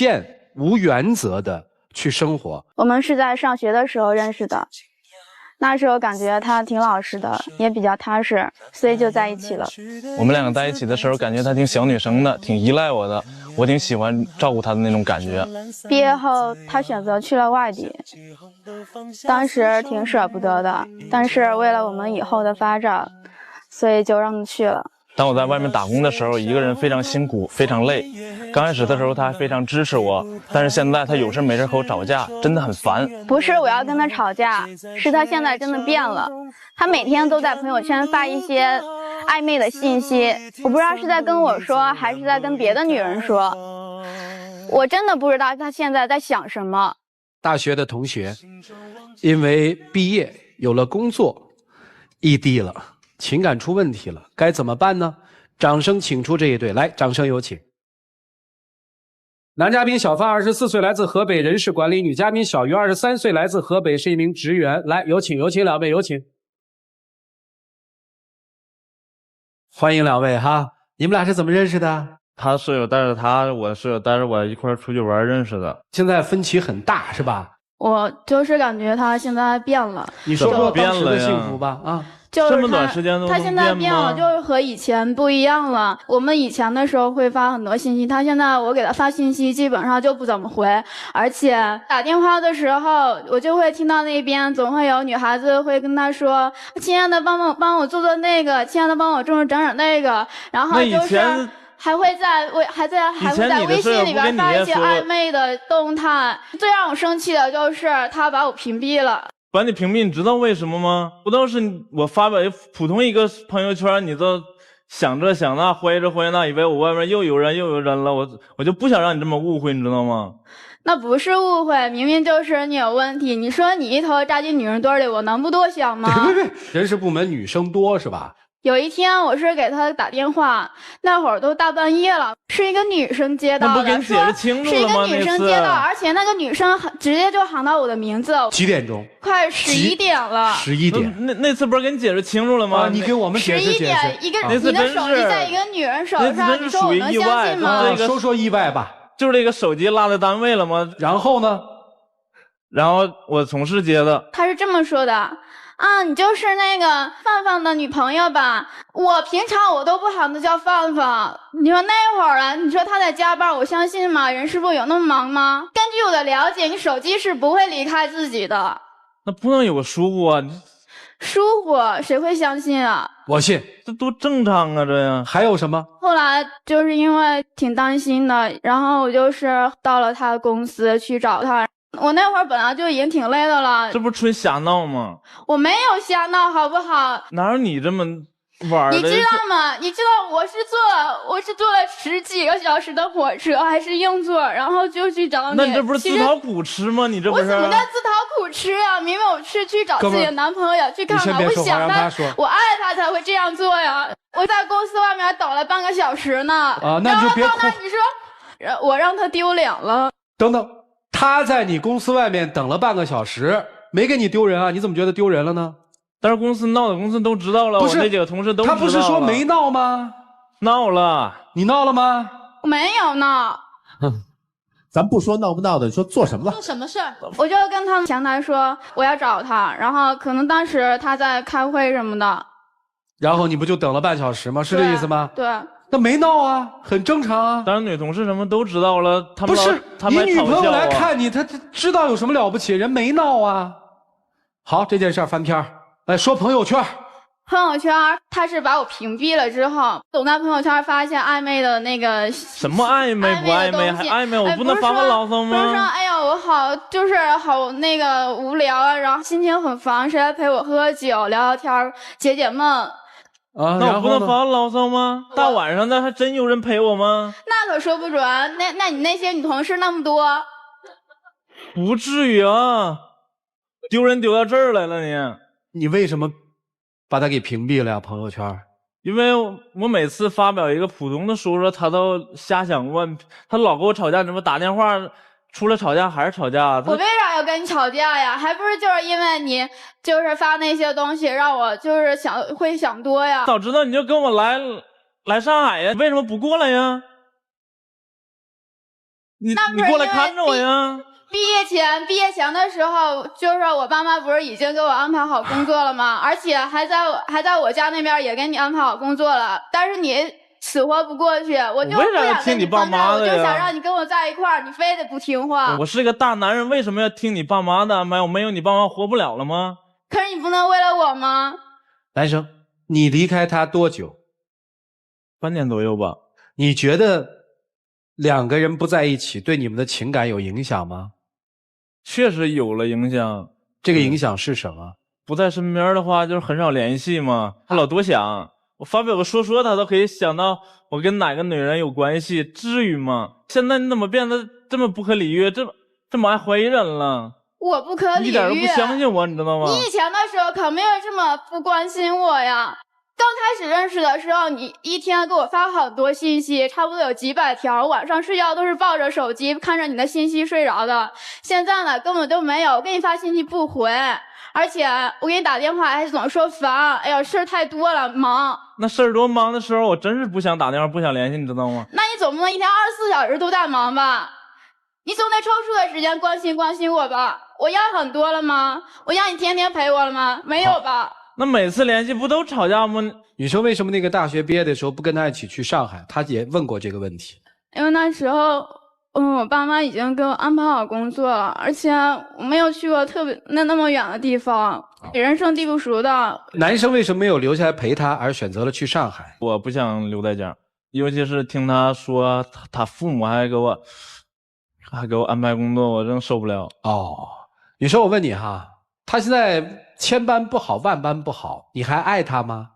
限、无原则的去生活。我们是在上学的时候认识的，那时候感觉他挺老实的，也比较踏实，所以就在一起了。我们两个在一起的时候，感觉他挺小女生的，挺依赖我的，我挺喜欢照顾他的那种感觉。毕业后，他选择去了外地，当时挺舍不得的，但是为了我们以后的发展，所以就让他去了。当我在外面打工的时候，一个人非常辛苦，非常累。刚开始的时候，他还非常支持我，但是现在他有事没事和我吵架，真的很烦。不是我要跟他吵架，是他现在真的变了。他每天都在朋友圈发一些暧昧的信息，我不知道是在跟我说，还是在跟别的女人说。我真的不知道他现在在想什么。大学的同学，因为毕业有了工作，异地了。情感出问题了，该怎么办呢？掌声请出这一对，来，掌声有请。男嘉宾小范，24岁，来自河北，人事管理；女嘉宾小鱼，23岁，来自河北，是一名职员。来，有请，有请两位，有请。欢迎两位哈，你们俩是怎么认识的？他舍友带着他，我舍友带着我一块出去玩认识的。现在分歧很大是吧？我就是感觉他现在变了。你说说当时的幸福吧啊。就是这么短时间都能变吗？他现在变了，就是和以前不一样了。我们以前的时候会发很多信息，他现在我给他发信息基本上就不怎么回，而且打电话的时候，我就会听到那边总会有女孩子会跟他说：“亲爱的，帮我做那个，亲爱的，帮我整整那个。”然后就是还会在微信里边发一些暧昧的动态。最让我生气的就是他把我屏蔽了。把你屏蔽，你知道为什么吗？不都是我发表普通一个朋友圈，你都想这想那，怀这怀那，以为我外面又有人了，我就不想让你这么误会，你知道吗？那不是误会，明明就是你有问题。你说你一头扎进女人堆里，我能不多想吗？别，人事部门女生多是吧？有一天我是给他打电话，那会儿都大半夜了，是一个女生接到的，那不跟解释清楚了吗？是一个女生接到，而且那个女生直接就喊到我的名字。几点钟？快11点了。11点。那次不是给你解释清楚了吗？你给我们解释解释。11点，你的手机在一个女人手上，你说我能相信吗？说说意外吧。就是这个手机落在单位了吗？然后呢？然后我同事接的。他是这么说的。啊，你就是那个范范的女朋友吧？我平常我都不喊她叫范范。你说那会儿啊，你说她在加班，我相信吗？人事部有那么忙吗？根据我的了解，你手机是不会离开自己的。那不能有个疏忽啊！疏忽谁会相信啊？我信，这多正常啊！这样还有什么？后来就是因为挺担心的，然后我就是到了他的公司去找他。我那会儿本来就已经挺累的了，这不是纯瞎闹吗？我没有瞎闹，好不好？哪有你这么玩的？你知道吗？你知道我是坐了10几个小时的火车，还是硬座，然后就去找你。那你这不是自讨苦吃吗？你这不是？我怎么在自讨苦吃啊？明明我是去找自己的男朋友去看他，我想我爱他才会这样做呀。我在公司外面等了半个小时呢。啊，那就别哭。你说，我让他丢脸了。等等。他在你公司外面等了半个小时，没给你丢人啊？你怎么觉得丢人了呢？但是公司闹的，公司都知道了，我那几个同事都知道了。他不是说没闹吗？闹了，你闹了吗？我没有闹。咱不说闹不闹的，你说做什么了？做什么事儿？我就跟他们前台说我要找他，然后可能当时他在开会什么的。然后你不就等了半小时吗？是这意思吗？对。那没闹啊，很正常啊。当然，女同事什么都知道了，他们不是你女朋友来看你，她知道有什么了不起？人没闹啊。好，这件事翻篇来说朋友圈。朋友圈他是把我屏蔽了之后，总在朋友圈发现暧昧的那个什么暧昧不暧昧还暧昧，我不能发发牢骚吗？不是说哎呀我好就是好那个无聊啊，然后心情很烦，谁来陪我喝喝酒聊聊天解解闷。那我不能发牢骚吗？大晚上的还真有人陪我吗？那可说不准。那你那些女同事那么多，不至于啊！丢人丢到这儿来了你为什么把他给屏蔽了呀？朋友圈？因为我每次发表一个普通的说说，他都瞎想问，他老跟我吵架，怎么打电话除了吵架还是吵架？我为啥要跟你吵架呀？还不是就是因为你就是发那些东西，让我就是会想多呀。早知道你就跟我来上海呀，为什么不过来呀？你过来看着我呀。毕业前的时候，就是我爸妈不是已经给我安排好工作了吗？而且还在我家那边也给你安排好工作了，但是你死活不过去，我就不想跟你分开，我就想让你跟我在一块儿，你非得不听话。我是个大男人，为什么要听你爸妈的安排？我没有你爸妈活不了了吗？可是你不能为了我吗？男生，你离开他多久？半年左右吧。你觉得两个人不在一起对你们的情感有影响吗？确实有了影响。这个影响是什么？不在身边的话，就是很少联系嘛。他老多想，我发表个说他都可以想到我跟哪个女人有关系，至于吗？现在你怎么变得这么不可理喻，这么爱怀疑人了？我不可理喻，一点都不相信我，你知道吗？你以前的时候可没有这么不关心我呀。刚开始认识的时候，你一天给我发很多信息，差不多有几百条，晚上睡觉都是抱着手机看着你的信息睡着的。现在呢，根本都没有，我给你发信息不回，而且我给你打电话还总说烦，哎呀，事儿太多了，忙。那事儿多忙的时候，我真是不想打电话，不想联系，你知道吗？那你总不能一天24小时都在忙吧？你总得抽出个时间关心关心我吧？我要很多了吗？我要你天天陪我了吗？没有吧？那每次联系不都吵架吗？女生为什么那个大学毕业的时候不跟他一起去上海？她也问过这个问题。因为那时候，我爸妈已经给我安排好工作了，而且我没有去过特别那么远的地方，人生地不熟的。男生为什么没有留下来陪她，而选择了去上海？我不想留在家，尤其是听他说他父母还给我安排工作，我真受不了。哦，女生，我问你哈，他现在千般不好万般不好，你还爱他吗？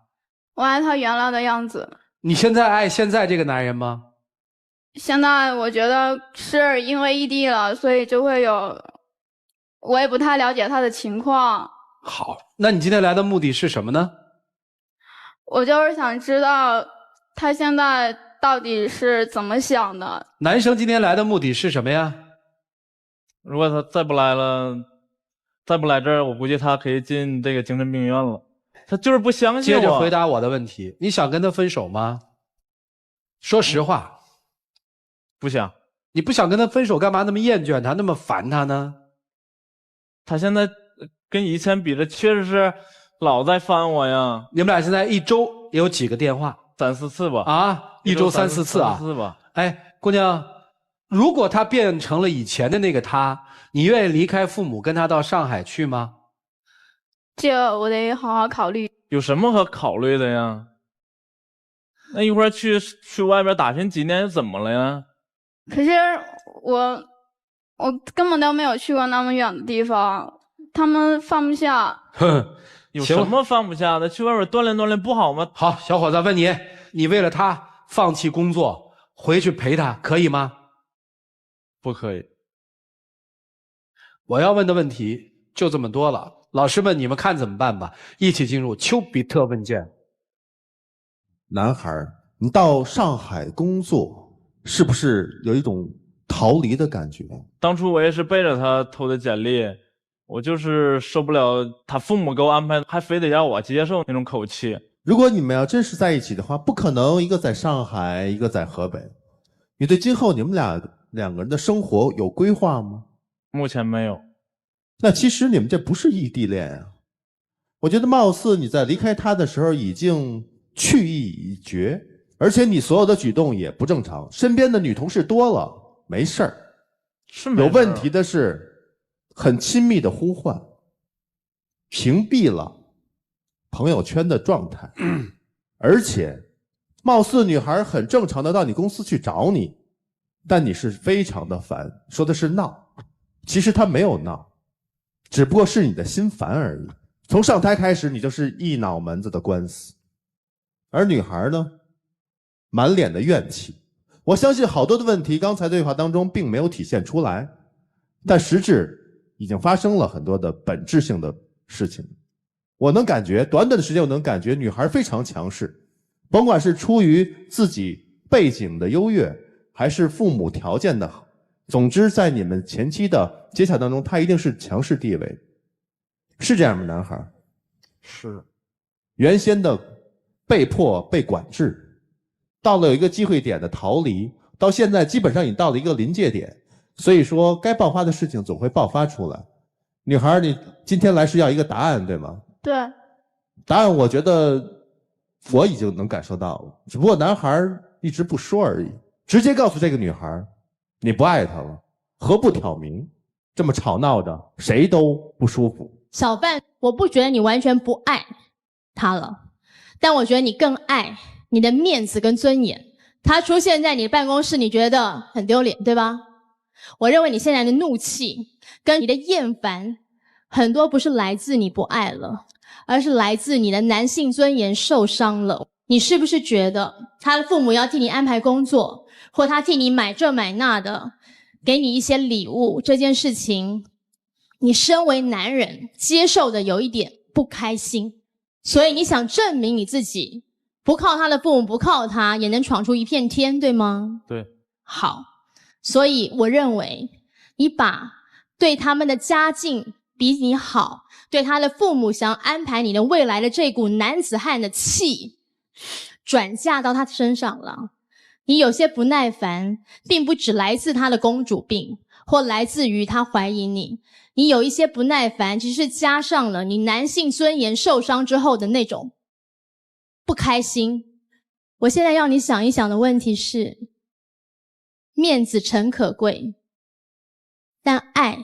我爱他原来的样子。你现在爱现在这个男人吗？现在我觉得是因为异地了，所以就会有，我也不太了解他的情况。好，那你今天来的目的是什么呢？我就是想知道他现在到底是怎么想的。男生今天来的目的是什么呀？如果他再不来这儿，我估计他可以进这个精神病院了。他就是不相信我。接着回答我的问题，你想跟他分手吗？说实话。不想。你不想跟他分手，干嘛那么厌倦他，那么烦他呢？他现在跟以前比着，确实是老在烦我呀。你们俩现在一周有几个电话？3、4次吧。啊，一周3、4次啊？ 3、4次吧。哎，姑娘，如果他变成了以前的那个他，你愿意离开父母跟他到上海去吗？这我得好好考虑。有什么可考虑的呀？那一会儿去外边打拼几年又怎么了呀？可是我根本都没有去过那么远的地方，他们放不下。哼，有什么放不下的？去外边锻炼锻炼不好吗？好，小伙子，问你，你为了他放弃工作回去陪他，可以吗？不可以。我要问的问题就这么多了，老师们你们看怎么办吧？一起进入丘比特问卷。男孩，你到上海工作，是不是有一种逃离的感觉？当初我也是背着他投的简历，我就是受不了他父母给我安排，还非得让我接受那种口气。如果你们要真是在一起的话，不可能一个在上海，一个在河北。你对今后你们两个人的生活有规划吗？目前没有。那其实你们这不是异地恋啊。我觉得貌似你在离开他的时候已经去意已决，而且你所有的举动也不正常，身边的女同事多了，没事儿。是没事儿。有问题的是很亲密的呼唤，屏蔽了朋友圈的状态，而且貌似女孩很正常的到你公司去找你，但你是非常的烦，说的是闹，其实她没有闹，只不过是你的心烦而已。从上台开始，你就是一脑门子的官司，而女孩呢，满脸的怨气。我相信好多的问题，刚才对话当中并没有体现出来，但实质已经发生了很多的本质性的事情。我能感觉，短短的时间我能感觉女孩非常强势，甭管是出于自己背景的优越，还是父母条件的好，总之在你们前期的接洽当中，她一定是强势地位。是这样吗，男孩？是。原先的被迫被管制，到了有一个机会点的逃离，到现在基本上已到了一个临界点，所以说该爆发的事情总会爆发出来。女孩，你今天来是要一个答案，对吗？对。答案我觉得我已经能感受到了，只不过男孩一直不说而已。直接告诉这个女孩，你不爱她了，何不挑明？这么吵闹的，谁都不舒服。小范，我不觉得你完全不爱他了，但我觉得你更爱你的面子跟尊严。他出现在你的办公室，你觉得很丢脸，对吧？我认为你现在的怒气跟你的厌烦，很多不是来自你不爱了，而是来自你的男性尊严受伤了。你是不是觉得他的父母要替你安排工作，或他替你买这买那的，给你一些礼物，这件事情你身为男人接受的有一点不开心，所以你想证明你自己不靠他的父母，不靠他也能闯出一片天，对吗？对。好，所以我认为你把对他们的家境比你好，对他的父母想安排你的未来的这股男子汉的气转嫁到他身上了。你有些不耐烦并不只来自他的公主病，或来自于他怀疑你，你有一些不耐烦其实是加上了你男性尊严受伤之后的那种不开心。我现在要你想一想的问题是，面子诚可贵，但爱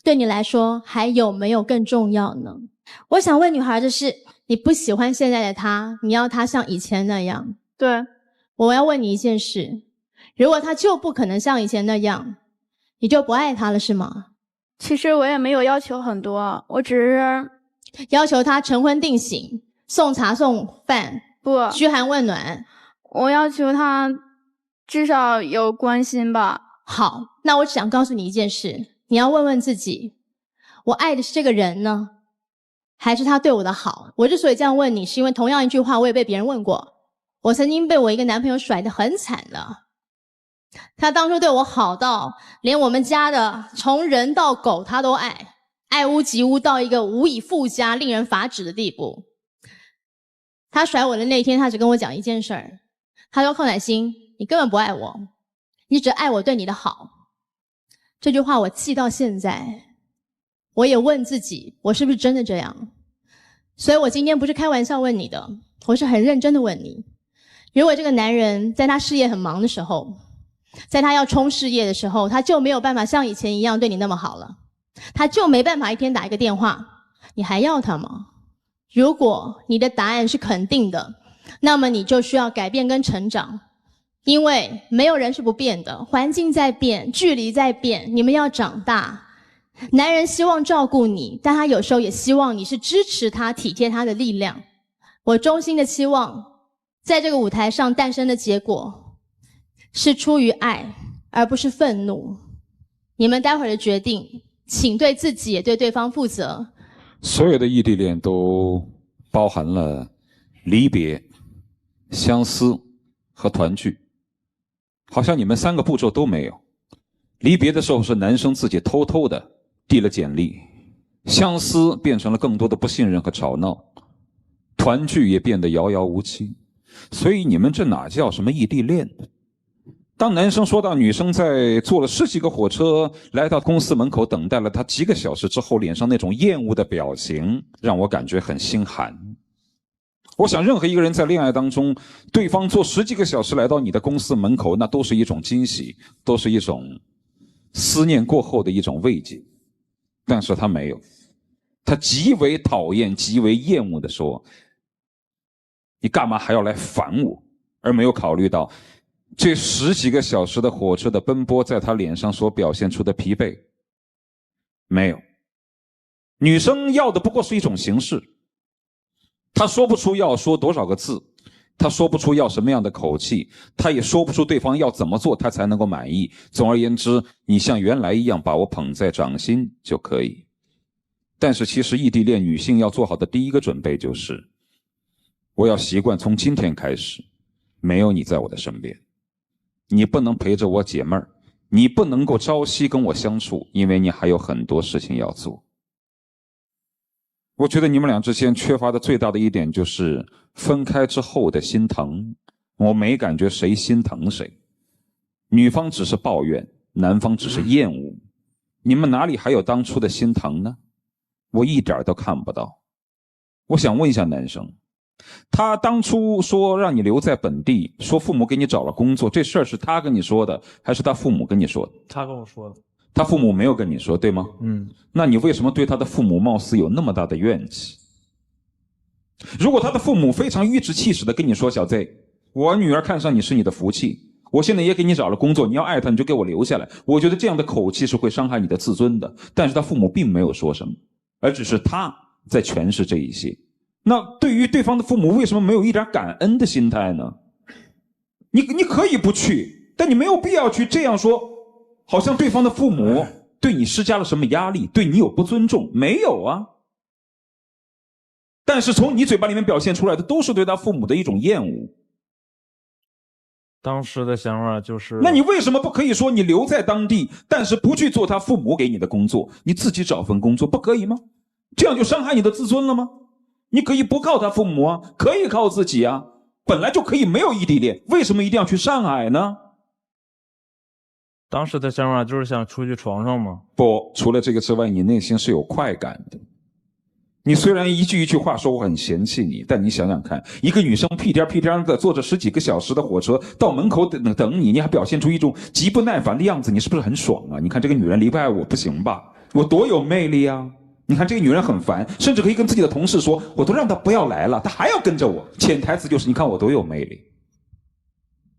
对你来说还有没有更重要呢？我想问女孩的是，你不喜欢现在的他，你要他像以前那样。对。我要问你一件事，如果他就不可能像以前那样，你就不爱他了是吗？其实我也没有要求很多，我只是要求他晨昏定省，送茶送饭，不嘘寒问暖。我要求他至少有关心吧。好，那我只想告诉你一件事，你要问问自己，我爱的是这个人呢，还是他对我的好？我之所以这样问你，是因为同样一句话我也被别人问过。我曾经被我一个男朋友甩得很惨的，他当初对我好到连我们家的从人到狗他都爱，爱屋及乌到一个无以复加令人发指的地步。他甩我的那天，他只跟我讲一件事儿，他说寇乃馨，你根本不爱我，你只爱我对你的好。这句话我记到现在，我也问自己，我是不是真的这样？所以我今天不是开玩笑问你的，我是很认真的问你，如果这个男人在他事业很忙的时候，在他要冲事业的时候，他就没有办法像以前一样对你那么好了，他就没办法一天打一个电话，你还要他吗？如果你的答案是肯定的，那么你就需要改变跟成长，因为没有人是不变的，环境在变，距离在变，你们要长大。男人希望照顾你，但他有时候也希望你是支持他、体贴他的力量。我衷心的期望在这个舞台上诞生的结果是出于爱，而不是愤怒。你们待会儿的决定，请对自己也对对方负责。所有的异地恋都包含了离别、相思和团聚，好像你们3个步骤都没有。离别的时候是男生自己偷偷的递了简历，相思变成了更多的不信任和吵闹，团聚也变得遥遥无期。所以你们这哪叫什么异地恋？当男生说到女生在坐了10几个火车来到公司门口等待了他几个小时之后，脸上那种厌恶的表情让我感觉很心寒。我想任何一个人在恋爱当中，对方坐10几个小时来到你的公司门口，那都是一种惊喜，都是一种思念过后的一种慰藉。但是他没有，他极为讨厌、极为厌恶地说，你干嘛还要来烦我？而没有考虑到这10几个小时的火车的奔波在他脸上所表现出的疲惫。没有，女生要的不过是一种形式，她说不出要说多少个字，她说不出要什么样的口气，她也说不出对方要怎么做她才能够满意。总而言之，你像原来一样把我捧在掌心就可以。但是其实异地恋女性要做好的第一个准备就是，我要习惯从今天开始没有你在我的身边，你不能陪着我解闷儿，你不能够朝夕跟我相处，因为你还有很多事情要做。我觉得你们俩之间缺乏的最大的一点就是分开之后的心疼，我没感觉谁心疼谁，女方只是抱怨，男方只是厌恶，你们哪里还有当初的心疼呢？我一点都看不到。我想问一下男生，他当初说让你留在本地，说父母给你找了工作，这事儿是他跟你说的，还是他父母跟你说的？他跟我说的。他父母没有跟你说，对吗？那你为什么对他的父母貌似有那么大的怨气？如果他的父母非常颐指气使的跟你说，小 Z， 我女儿看上你是你的福气，我现在也给你找了工作，你要爱她你就给我留下来，我觉得这样的口气是会伤害你的自尊的。但是他父母并没有说什么，而只是他在诠释这一些。那对于对方的父母，为什么没有一点感恩的心态呢？你可以不去，但你没有必要去这样说，好像对方的父母对你施加了什么压力，对你有不尊重。没有啊。但是从你嘴巴里面表现出来的都是对他父母的一种厌恶。当时的想法就是，那你为什么不可以说你留在当地，但是不去做他父母给你的工作，你自己找份工作，不可以吗？这样就伤害你的自尊了吗？你可以不靠他父母啊，可以靠自己啊，本来就可以没有异地恋，为什么一定要去上海呢？当时的想法就是想出去闯闯嘛。不，除了这个之外，你内心是有快感的。你虽然一句一句话说我很嫌弃你，但你想想看，一个女生屁颠屁颠的坐着10几个小时的火车到门口等你，你还表现出一种极不耐烦的样子，你是不是很爽啊？你看这个女人离不开我不行吧？我多有魅力啊！你看这个女人很烦，甚至可以跟自己的同事说，我都让她不要来了，她还要跟着我。潜台词就是你看我多有魅力。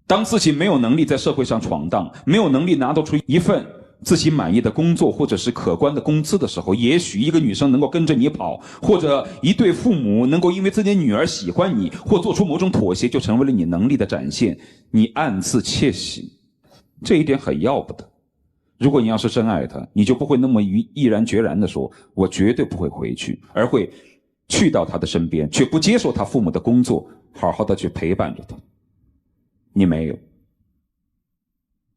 当自己没有能力在社会上闯荡，没有能力拿得出一份自己满意的工作或者是可观的工资的时候，也许一个女生能够跟着你跑，或者一对父母能够因为自己的女儿喜欢你，或做出某种妥协，就成为了你能力的展现。你暗自窃喜，这一点很要不得。如果你要是真爱她，你就不会那么毅然决然地说我绝对不会回去，而会去到她的身边，却不接受她父母的工作，好好的去陪伴着她。你没有。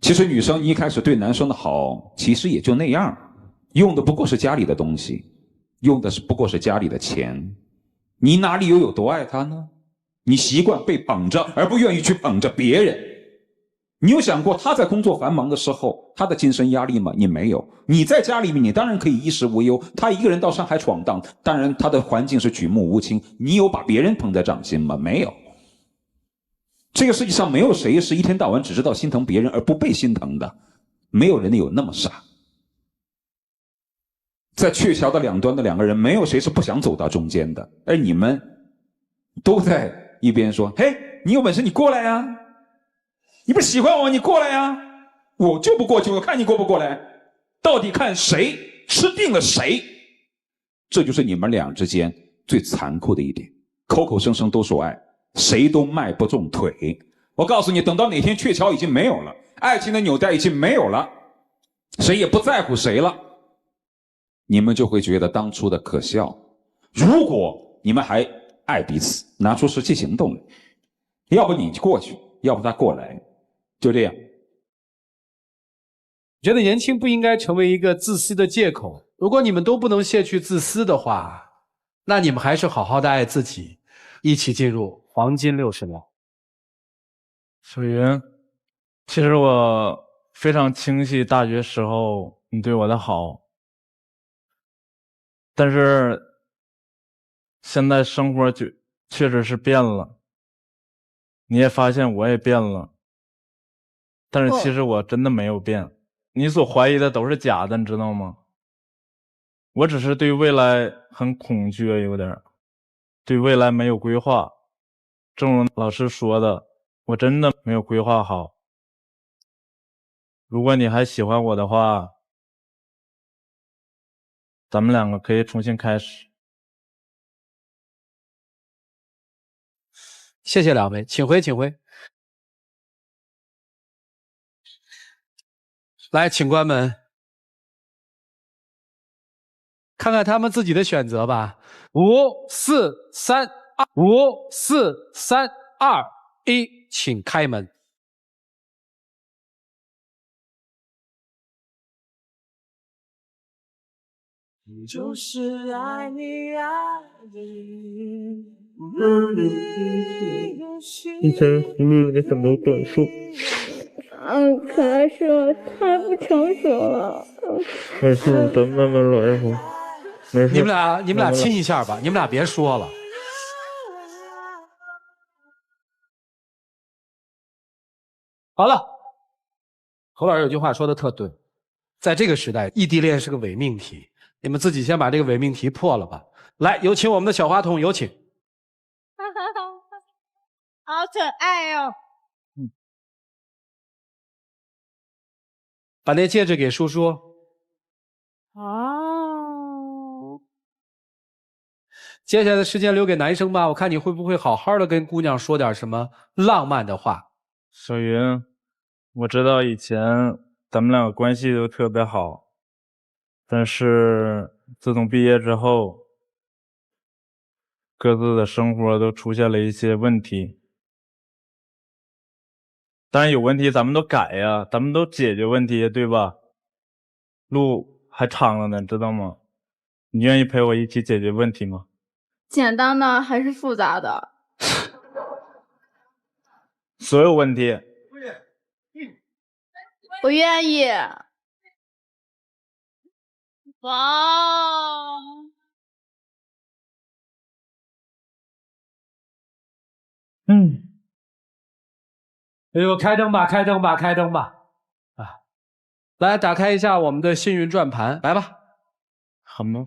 其实女生一开始对男生的好，其实也就那样，用的不过是家里的东西，用的不过是家里的钱。你哪里有多爱他呢？你习惯被绑着，而不愿意去绑着别人。你有想过他在工作繁忙的时候他的精神压力吗？你没有。你在家里面你当然可以衣食无忧，他一个人到上海闯荡，当然他的环境是举目无亲，你有把别人捧在掌心吗？没有。这个世界上没有谁是一天到晚只知道心疼别人而不被心疼的，没有人有那么傻。在鹊桥的两端的两个人，没有谁是不想走到中间的，而你们都在一边说，嘿，你有本事你过来呀，你不喜欢我你过来呀，我就不过去，我看你过不过来，到底看谁吃定了谁。这就是你们俩之间最残酷的一点，口口声声都说爱，谁都迈不动腿。我告诉你，等到哪天鹊桥已经没有了，爱情的纽带已经没有了，谁也不在乎谁了，你们就会觉得当初的可笑。如果你们还爱彼此，拿出实际行动来，要不你过去，要不他过来，就这样。觉得年轻不应该成为一个自私的借口。如果你们都不能卸去自私的话，那你们还是好好的爱自己，一起进入黄金60年。小云，其实我非常清晰大学时候你对我的好，但是现在生活就确实是变了，你也发现我也变了，但是其实我真的没有变，你所怀疑的都是假的，你知道吗？我只是对未来很恐惧，有点对未来没有规划。正如老师说的，我真的没有规划好。如果你还喜欢我的话，咱们两个可以重新开始。谢谢两位，请回，请回。来，请关门。看看他们自己的选择吧。5、4、3、2、5、4、3、2、1，请开门。就是爱你爱你，一生心里有什么感受？可能是我太不成熟了。没事，咱慢慢来会。没事。你们俩亲一下吧，你们俩别说了。好了，侯老师有句话说的特对，在这个时代，异地恋是个伪命题，你们自己先把这个伪命题破了吧。来，有请我们的小花童，有请。好可爱哦！把那戒指给叔叔。哦，接下来的时间留给男生吧，我看你会不会好好的跟姑娘说点什么浪漫的话。小云，我知道以前咱们两个关系都特别好，但是自从毕业之后，各自的生活都出现了一些问题。当然有问题咱们都改呀，咱们都解决问题，对吧？路还长了呢，知道吗？你愿意陪我一起解决问题吗？简单的还是复杂的？所有问题。不愿意。哇，哎呦，开灯吧，开灯吧，开灯吧！啊，来打开一下我们的幸运转盘，来吧。好吗？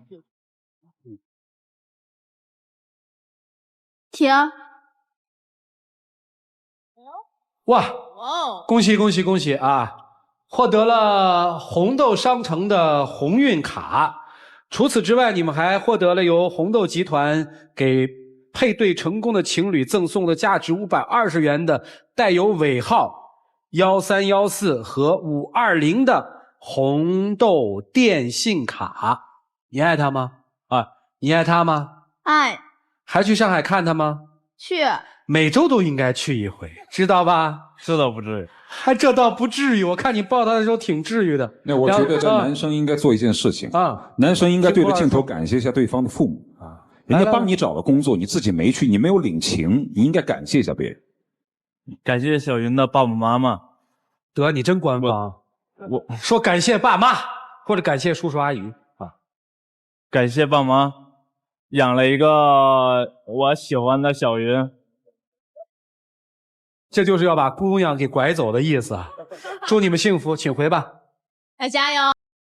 停。哇，哦，恭喜恭喜恭喜啊！获得了红豆商城的鸿运卡。除此之外，你们还获得了由红豆集团给配对成功的情侣赠送的价值520元的带有尾号1314和520的红豆电信卡。你爱他吗？啊，你爱他吗？爱。还去上海看他吗？去。每周都应该去一回，知道吧？这倒不至于。还这倒不至于，我看你抱他的时候挺治愈的。那我觉得这男生应该做一件事情啊，男生应该对着镜头感谢一下对方的父母啊，人家帮你找了工作，你自己没去，你没有领情，你应该感谢一下别人。感谢小云的爸爸妈妈。得，你真官方。我说感谢爸妈，或者感谢叔叔阿姨啊。感谢爸妈，养了一个我喜欢的小云。这就是要把姑娘给拐走的意思啊！祝你们幸福，请回吧。要加油！